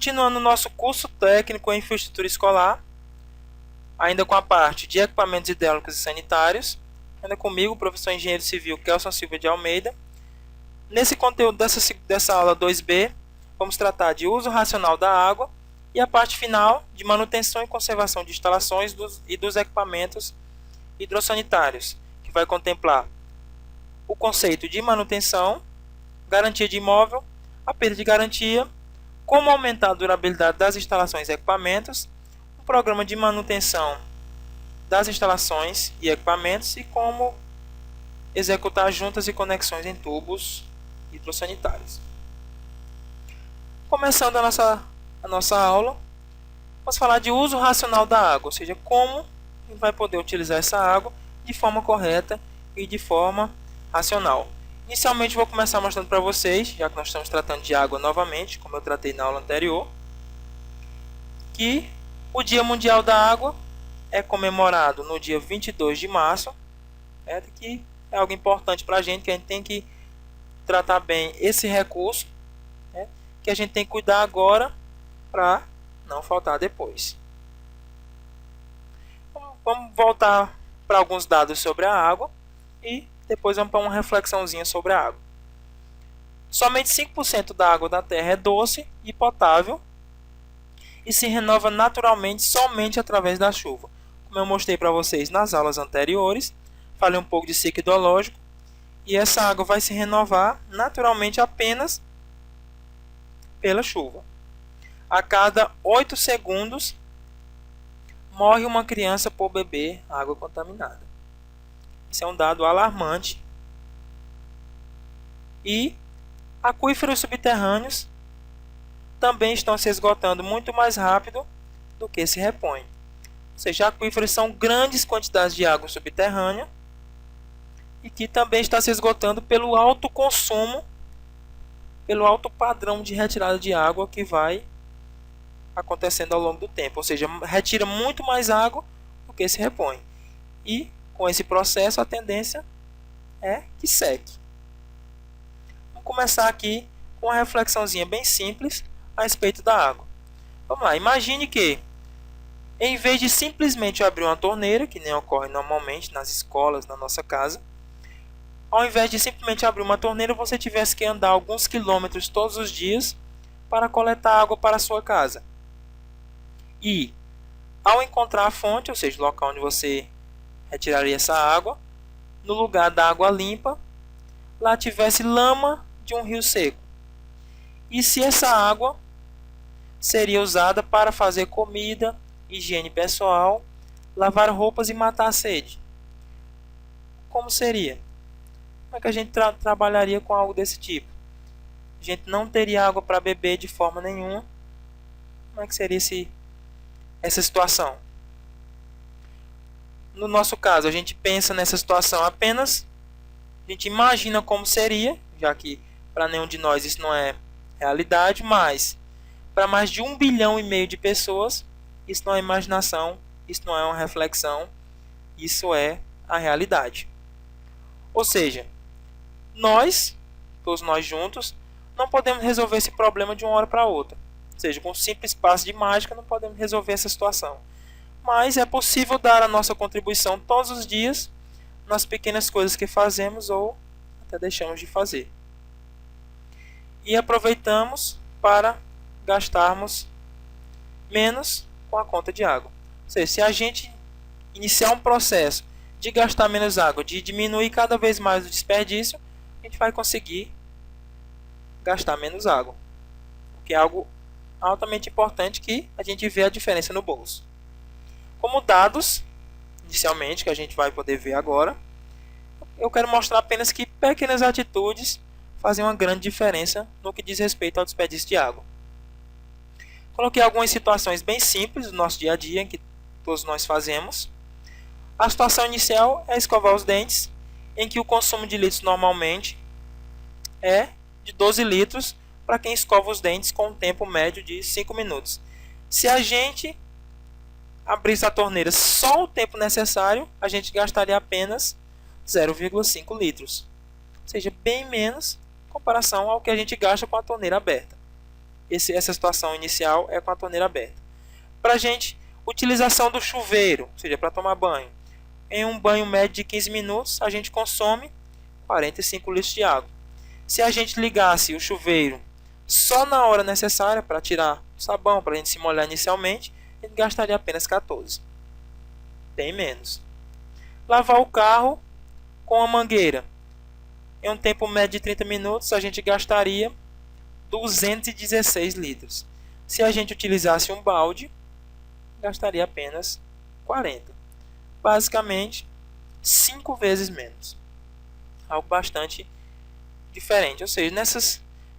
Continuando o nosso curso técnico em infraestrutura escolar, ainda com a parte de equipamentos hidráulicos e sanitários, ainda comigo, o professor engenheiro civil Kelson Silva de Almeida. Nesse conteúdo dessa aula 2B, vamos tratar de uso racional da água e a parte final de manutenção e conservação de instalações e dos equipamentos hidrossanitários, que vai contemplar o conceito de manutenção, garantia de imóvel, a perda de garantia, como aumentar a durabilidade das instalações e equipamentos, um programa de manutenção das instalações e equipamentos e como executar juntas e conexões em tubos hidrossanitários. Começando a nossa aula, vamos falar de uso racional da água, ou seja, como a gente vai poder utilizar essa água de forma correta e de forma racional. Inicialmente vou começar mostrando para vocês, já que nós estamos tratando de água novamente, como eu tratei na aula anterior, que o Dia Mundial da Água é comemorado no dia 22 de março, que é algo importante para a gente, que a gente tem que tratar bem esse recurso, que a gente tem que cuidar agora para não faltar depois. Vamos voltar para alguns dados sobre a água e depois vamos para uma reflexãozinha sobre a água. Somente 5% da água da Terra é doce e potável e se renova naturalmente somente através da chuva. Como eu mostrei para vocês nas aulas anteriores, falei um pouco de ciclo hidrológico e essa água vai se renovar naturalmente apenas pela chuva. A cada 8 segundos morre uma criança por beber água contaminada. Isso é um dado alarmante. E aquíferos subterrâneos também estão se esgotando muito mais rápido do que se repõem. Ou seja, aquíferos são grandes quantidades de água subterrânea e que também está se esgotando pelo alto consumo, pelo alto padrão de retirada de água que vai acontecendo ao longo do tempo. Ou seja, retira muito mais água do que se repõe. E com esse processo, a tendência é que seque. Vamos começar aqui com uma reflexãozinha bem simples a respeito da água. Vamos lá, imagine que, em vez de simplesmente abrir uma torneira, que nem ocorre normalmente nas escolas, na nossa casa, ao invés de simplesmente abrir uma torneira, você tivesse que andar alguns quilômetros todos os dias para coletar água para a sua casa. E, ao encontrar a fonte, ou seja, o local onde você retiraria essa água, no lugar da água limpa, lá tivesse lama de um rio seco. E se essa água seria usada para fazer comida, higiene pessoal, lavar roupas e matar a sede? Como seria? Como é que a gente trabalharia com algo desse tipo? A gente não teria água para beber de forma nenhuma. Como é que seria essa situação? No nosso caso, a gente pensa nessa situação apenas, a gente imagina como seria, já que para nenhum de nós isso não é realidade, mas para mais de 1,5 bilhão de pessoas, isso não é imaginação, isso não é uma reflexão, isso é a realidade. Ou seja, todos nós juntos, não podemos resolver esse problema de uma hora para outra. Ou seja, com um simples passo de mágica não podemos resolver essa situação. Mas é possível dar a nossa contribuição todos os dias nas pequenas coisas que fazemos ou até deixamos de fazer. E aproveitamos para gastarmos menos com a conta de água. Ou seja, se a gente iniciar um processo de gastar menos água, de diminuir cada vez mais o desperdício, a gente vai conseguir gastar menos água. O que é algo altamente importante que a gente vê a diferença no bolso. Como dados, inicialmente, que a gente vai poder ver agora, eu quero mostrar apenas que pequenas atitudes fazem uma grande diferença no que diz respeito ao desperdício de água. Coloquei algumas situações bem simples do nosso dia a dia, em que todos nós fazemos. A situação inicial é escovar os dentes, em que o consumo de litros normalmente é de 12 litros para quem escova os dentes com um tempo médio de 5 minutos. Se a gente abrisse a torneira só o tempo necessário, a gente gastaria apenas 0,5 litros. Ou seja, bem menos em comparação ao que a gente gasta com a torneira aberta. essa situação inicial é com a torneira aberta. Para a gente, utilização do chuveiro, ou seja, para tomar banho. Em um banho médio de 15 minutos, a gente consome 45 litros de água. Se a gente ligasse o chuveiro só na hora necessária para tirar o sabão, para a gente se molhar inicialmente, a gente gastaria apenas 14. Bem menos. Lavar o carro com a mangueira. Em um tempo médio de 30 minutos, a gente gastaria 216 litros. Se a gente utilizasse um balde, gastaria apenas 40. Basicamente, 5 vezes menos. Algo bastante diferente. Ou seja,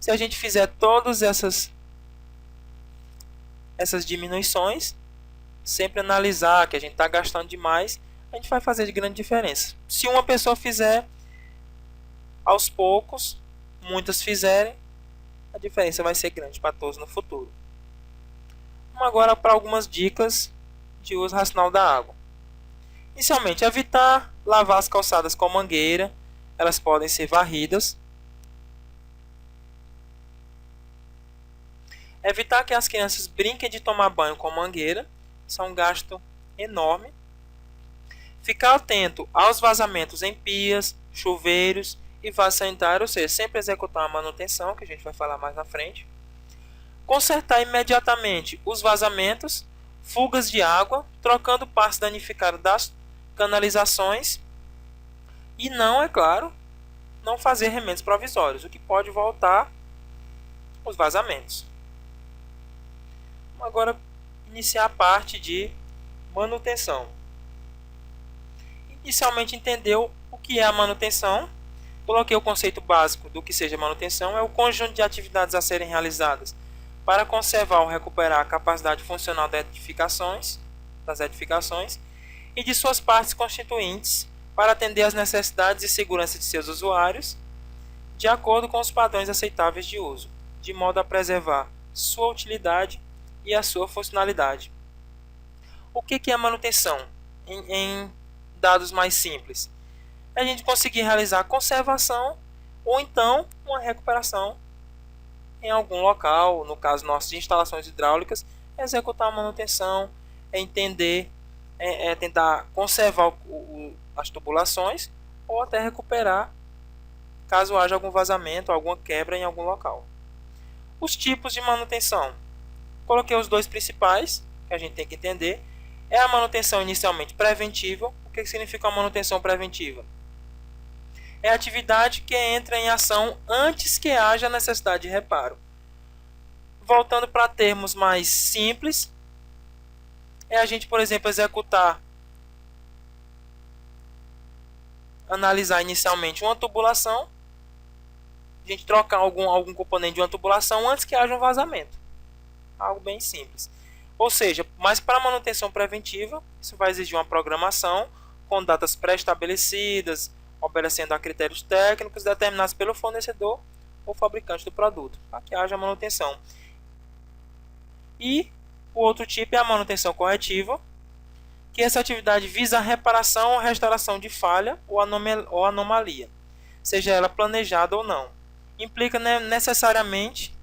se a gente fizer todas essas diminuições, sempre analisar que a gente está gastando demais, a gente vai fazer de grande diferença. Se uma pessoa fizer aos poucos, muitas fizerem, a diferença vai ser grande para todos no futuro. Vamos agora para algumas dicas de uso racional da água. Inicialmente, evitar lavar as calçadas com mangueira. Elas podem ser varridas. Evitar que as crianças brinquem de tomar banho com mangueira. Isso é um gasto enorme. Ficar atento aos vazamentos em pias, chuveiros e vaso sanitário, ou seja, sempre executar a manutenção, que a gente vai falar mais na frente. Consertar imediatamente os vazamentos, fugas de água, trocando partes danificadas das canalizações e não, é claro, não fazer remendos provisórios, o que pode voltar os vazamentos. Vamos agora iniciar a parte de manutenção. Inicialmente entendeu o que é a manutenção. Coloquei o conceito básico do que seja manutenção, é o conjunto de atividades a serem realizadas para conservar ou recuperar a capacidade funcional das edificações e de suas partes constituintes para atender às necessidades e segurança de seus usuários, de acordo com os padrões aceitáveis de uso, de modo a preservar sua utilidade e a sua funcionalidade. O que é manutenção? Em dados mais simples, a gente conseguir realizar a conservação ou então uma recuperação em algum local, no caso nosso de instalações hidráulicas, executar a manutenção, entender, tentar conservar as tubulações ou até recuperar caso haja algum vazamento, alguma quebra em algum local. Os tipos de manutenção. Coloquei os dois principais que a gente tem que entender. É a manutenção inicialmente preventiva. O que significa a manutenção preventiva? É a atividade que entra em ação antes que haja necessidade de reparo. Voltando para termos mais simples, é a gente, por exemplo, analisar inicialmente uma tubulação, a gente trocar algum componente de uma tubulação antes que haja um vazamento. Algo bem simples. Ou seja, mas para manutenção preventiva, isso vai exigir uma programação com datas pré-estabelecidas, obedecendo a critérios técnicos determinados pelo fornecedor ou fabricante do produto, para que haja manutenção. E o outro tipo é a manutenção corretiva, que essa atividade visa a reparação ou restauração de falha ou anomalia, seja ela planejada ou não. Implica necessariamente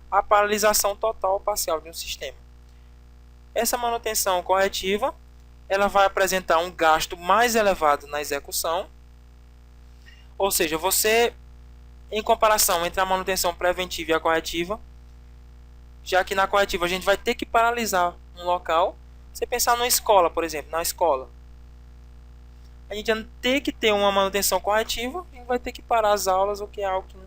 a paralisação total ou parcial de um sistema. Essa manutenção corretiva, ela vai apresentar um gasto mais elevado na execução. Ou seja, você, em comparação entre a manutenção preventiva e a corretiva, já que na corretiva a gente vai ter que paralisar um local. Você pensar numa escola, por exemplo, na escola, a gente vai ter que ter uma manutenção corretiva, a gente vai ter que parar as aulas, o que é algo que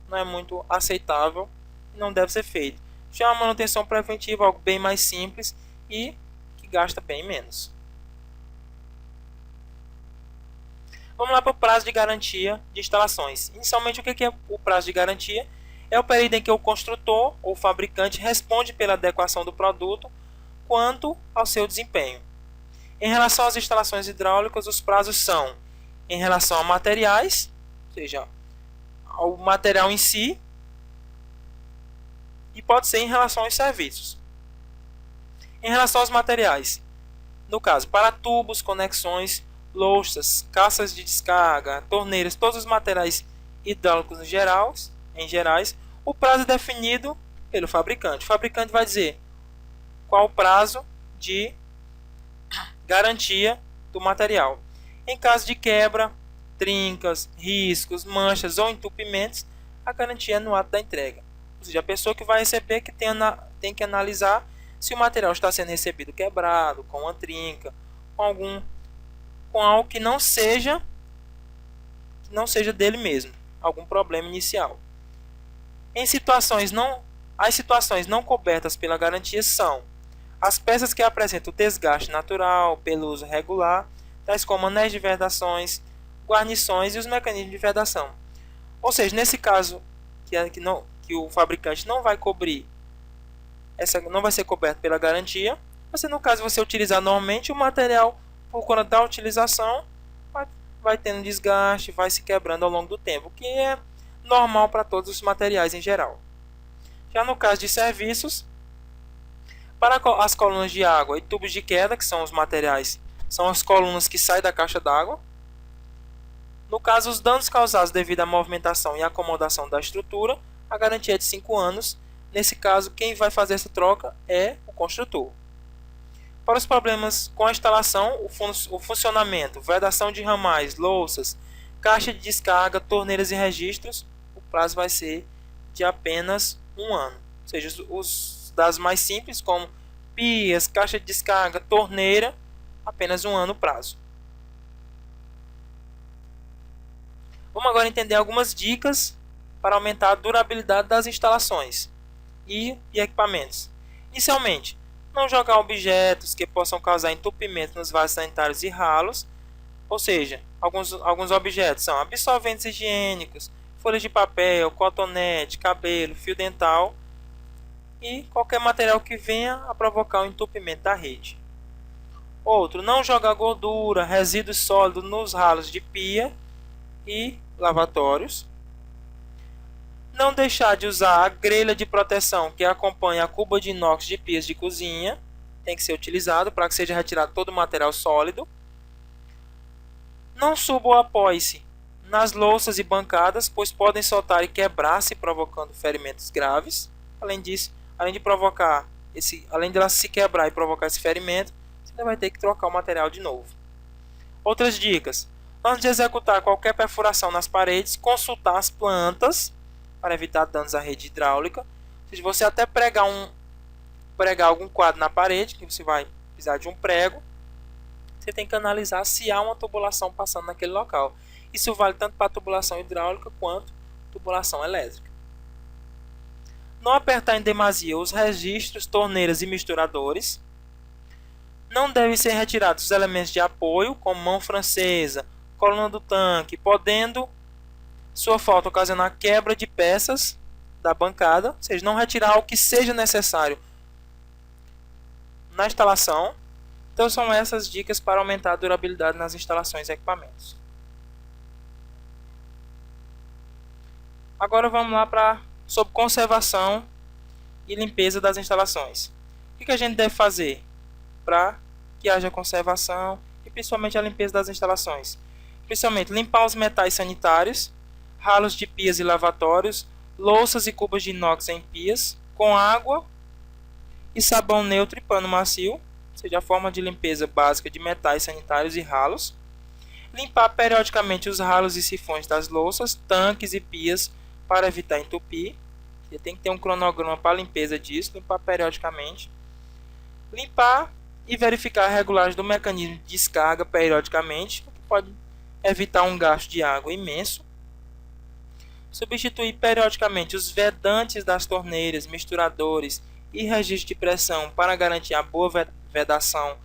não é muito aceitável e não deve ser feito. Já a manutenção preventiva é algo bem mais simples e que gasta bem menos. Vamos lá para o prazo de garantia de instalações. Inicialmente, o que é o prazo de garantia? É o período em que o construtor ou fabricante responde pela adequação do produto quanto ao seu desempenho. Em relação às instalações hidráulicas, os prazos são em relação a materiais, ou seja, ao material em si, e pode ser em relação aos serviços. Em relação aos materiais, no caso, para tubos, conexões, louças, caças de descarga, torneiras, todos os materiais hidráulicos em gerais, o prazo é definido pelo fabricante. O fabricante vai dizer qual o prazo de garantia do material. Em caso de quebra, trincas, riscos, manchas ou entupimentos, a garantia é no ato da entrega. Ou seja, a pessoa que vai receber que tem que analisar se o material está sendo recebido quebrado, com uma trinca, com algo que não seja dele mesmo, algum problema inicial. As situações não cobertas pela garantia são as peças que apresentam desgaste natural, peluso regular, tais como anéis de vedações, guarnições e os mecanismos de vedação. Ou seja, nesse caso que o fabricante não vai cobrir, não vai ser coberto pela garantia, mas no caso você utilizar normalmente o material, por conta da utilização, vai tendo desgaste, vai se quebrando ao longo do tempo, o que é normal para todos os materiais em geral. Já no caso de serviços, para as colunas de água e tubos de queda, que são os materiais, são as colunas que saem da caixa d'água. No caso, os danos causados devido à movimentação e acomodação da estrutura, a garantia é de 5 anos. Nesse caso, quem vai fazer essa troca é o construtor. Para os problemas com a instalação, o funcionamento, vedação de ramais, louças, caixa de descarga, torneiras e registros, o prazo vai ser de apenas 1 ano. Ou seja, os das mais simples, como pias, caixa de descarga, torneira, apenas 1 ano o prazo. Vamos agora entender algumas dicas para aumentar a durabilidade das instalações e equipamentos. Inicialmente, não jogar objetos que possam causar entupimento nos vasos sanitários e ralos, ou seja, alguns objetos são absorventes higiênicos, folhas de papel, cotonete, cabelo, fio dental e qualquer material que venha a provocar o entupimento da rede. Outro, não jogar gordura, resíduos sólidos nos ralos de pia e lavatórios. Não deixar de usar a grelha de proteção que acompanha a cuba de inox de pias de cozinha. Tem que ser utilizado para que seja retirado todo o material sólido. Não suba ou apoie-se nas louças e bancadas, pois podem soltar e quebrar-se, provocando ferimentos graves. Além disso, além de ela se quebrar e provocar esse ferimento, você vai ter que trocar o material de novo. Outras dicas: antes de executar qualquer perfuração nas paredes, consultar as plantas para evitar danos à rede hidráulica. Se você até pregar algum quadro na parede, que você vai precisar de um prego, você tem que analisar se há uma tubulação passando naquele local. Isso vale tanto para tubulação hidráulica quanto tubulação elétrica. Não apertar em demasia os registros, torneiras e misturadores. Não devem ser retirados os elementos de apoio, como mão francesa, coluna do tanque, podendo sua falta ocasionar quebra de peças da bancada, ou seja, não retirar o que seja necessário na instalação. Então são essas dicas para aumentar a durabilidade nas instalações e equipamentos. Agora vamos lá sobre conservação e limpeza das instalações. O que a gente deve fazer para que haja conservação e principalmente a limpeza das instalações? Principalmente limpar os metais sanitários, ralos de pias e lavatórios, louças e cubas de inox em pias, com água e sabão neutro e pano macio, ou seja, a forma de limpeza básica de metais sanitários e ralos. Limpar periodicamente os ralos e sifões das louças, tanques e pias para evitar entupir. Você tem que ter um cronograma para a limpeza disso, limpar periodicamente. Limpar e verificar a regulagem do mecanismo de descarga periodicamente, o que pode evitar um gasto de água imenso. Substituir periodicamente os vedantes das torneiras, misturadores e registro de pressão para garantir a boa vedação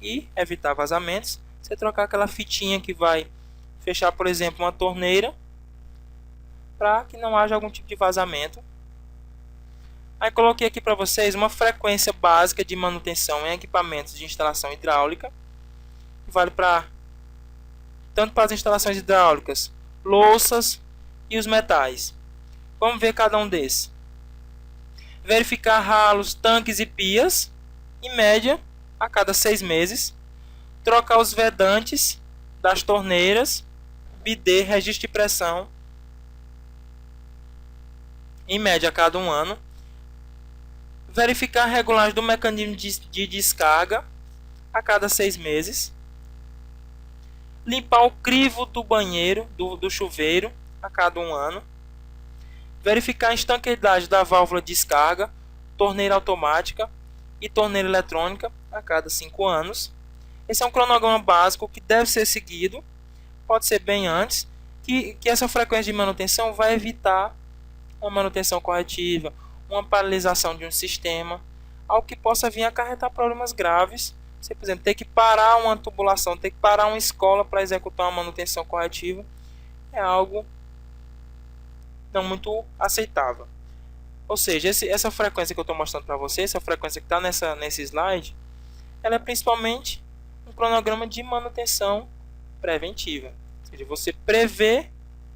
e evitar vazamentos. Você trocar aquela fitinha que vai fechar, por exemplo, uma torneira para que não haja algum tipo de vazamento. Aí coloquei aqui para vocês uma frequência básica de manutenção em equipamentos de instalação hidráulica. Vale tanto para as instalações hidráulicas, louças e os metais. Vamos ver cada um desses. Verificar ralos, tanques e pias, em média, a cada 6 meses. Trocar os vedantes das torneiras, bidê, registro de pressão, em média a cada 1 ano. Verificar a regulagem do mecanismo de descarga a cada 6 meses. Limpar o crivo do banheiro, do chuveiro, a cada 1 ano. Verificar a estanqueidade da válvula de descarga, torneira automática e torneira eletrônica a cada 5 anos. Esse é um cronograma básico que deve ser seguido, pode ser bem antes, que essa frequência de manutenção vai evitar uma manutenção corretiva, uma paralisação de um sistema, algo que possa vir a acarretar problemas graves. Você, por exemplo, ter que parar uma tubulação, ter que parar uma escola para executar uma manutenção corretiva, é algo não muito aceitável. Ou seja, essa frequência que eu estou mostrando para vocês, essa frequência que está nesse slide, ela é principalmente um cronograma de manutenção preventiva. Ou seja, você prevê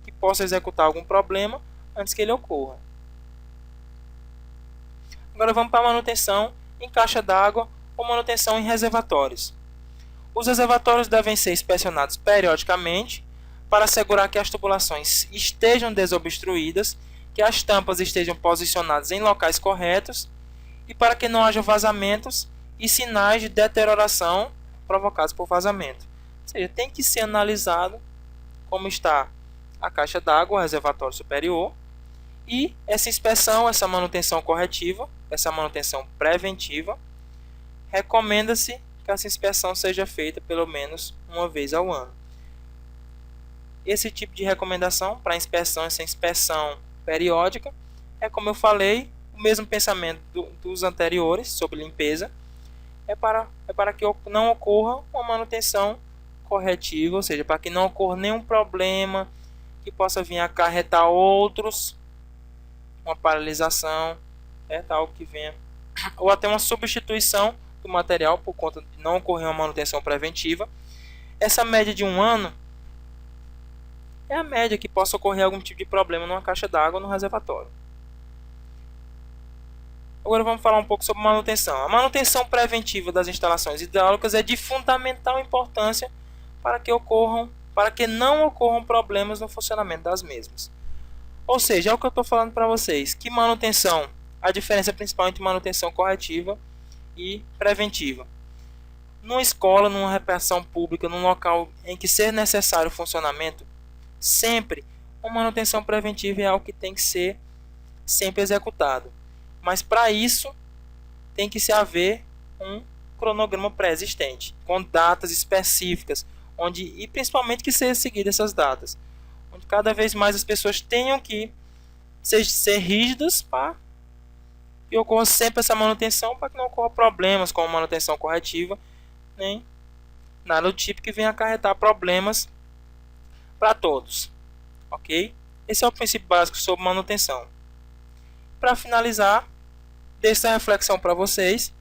que possa executar algum problema antes que ele ocorra. Agora vamos para a manutenção em caixa d'água ou manutenção em reservatórios. Os reservatórios devem ser inspecionados periodicamente para assegurar que as tubulações estejam desobstruídas, que as tampas estejam posicionadas em locais corretos e para que não haja vazamentos e sinais de deterioração provocados por vazamento. Ou seja, tem que ser analisado como está a caixa d'água, o reservatório superior, e essa inspeção, essa manutenção corretiva, essa manutenção preventiva, recomenda-se que essa inspeção seja feita pelo menos uma vez ao ano. Esse tipo de recomendação para inspeção, essa inspeção periódica, é, como eu falei, o mesmo pensamento dos anteriores sobre limpeza, é para que não ocorra uma manutenção corretiva, ou seja, para que não ocorra nenhum problema que possa vir a acarretar outros, uma paralisação, tal que venha, ou até uma substituição do material por conta de não ocorrer uma manutenção preventiva. Essa média de 1 ano é a média que possa ocorrer algum tipo de problema numa caixa d'água ou no reservatório. Agora vamos falar um pouco sobre manutenção. A manutenção preventiva das instalações hidráulicas é de fundamental importância para que não ocorram problemas no funcionamento das mesmas. Ou seja, é o que eu estou falando para vocês, que manutenção, a diferença principal entre manutenção corretiva e preventiva. Numa escola, numa repartição pública, num local em que ser necessário o funcionamento, sempre uma manutenção preventiva é algo que tem que ser sempre executado. Mas para isso tem que se haver um cronograma pré-existente, com datas específicas, e principalmente que sejam seguidas essas datas, onde cada vez mais as pessoas tenham que ser rígidas para que ocorra sempre essa manutenção, para que não ocorra problemas com a manutenção corretiva, nem nada do tipo que venha acarretar problemas para todos. Ok? Esse é o princípio básico sobre manutenção. Para finalizar, deixo essa reflexão para vocês,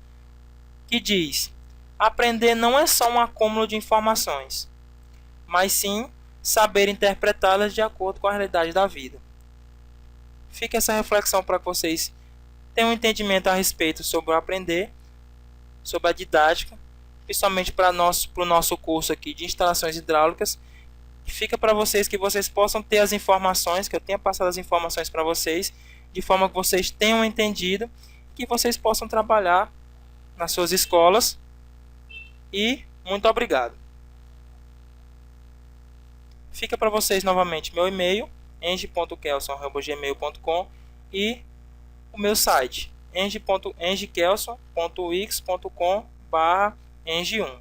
que diz: aprender não é só um acúmulo de informações, mas sim saber interpretá-las de acordo com a realidade da vida. Fica essa reflexão para que vocês tenham um entendimento a respeito sobre o aprender, sobre a didática, principalmente para o nosso curso aqui de instalações hidráulicas. Fica para vocês que vocês possam ter as informações, que eu tenha passado as informações para vocês, de forma que vocês tenham entendido, que vocês possam trabalhar nas suas escolas. E muito obrigado. Fica para vocês novamente meu e-mail, eng.kelson@gmail.com, e o meu site, eng.kelson.wix.com/eng1.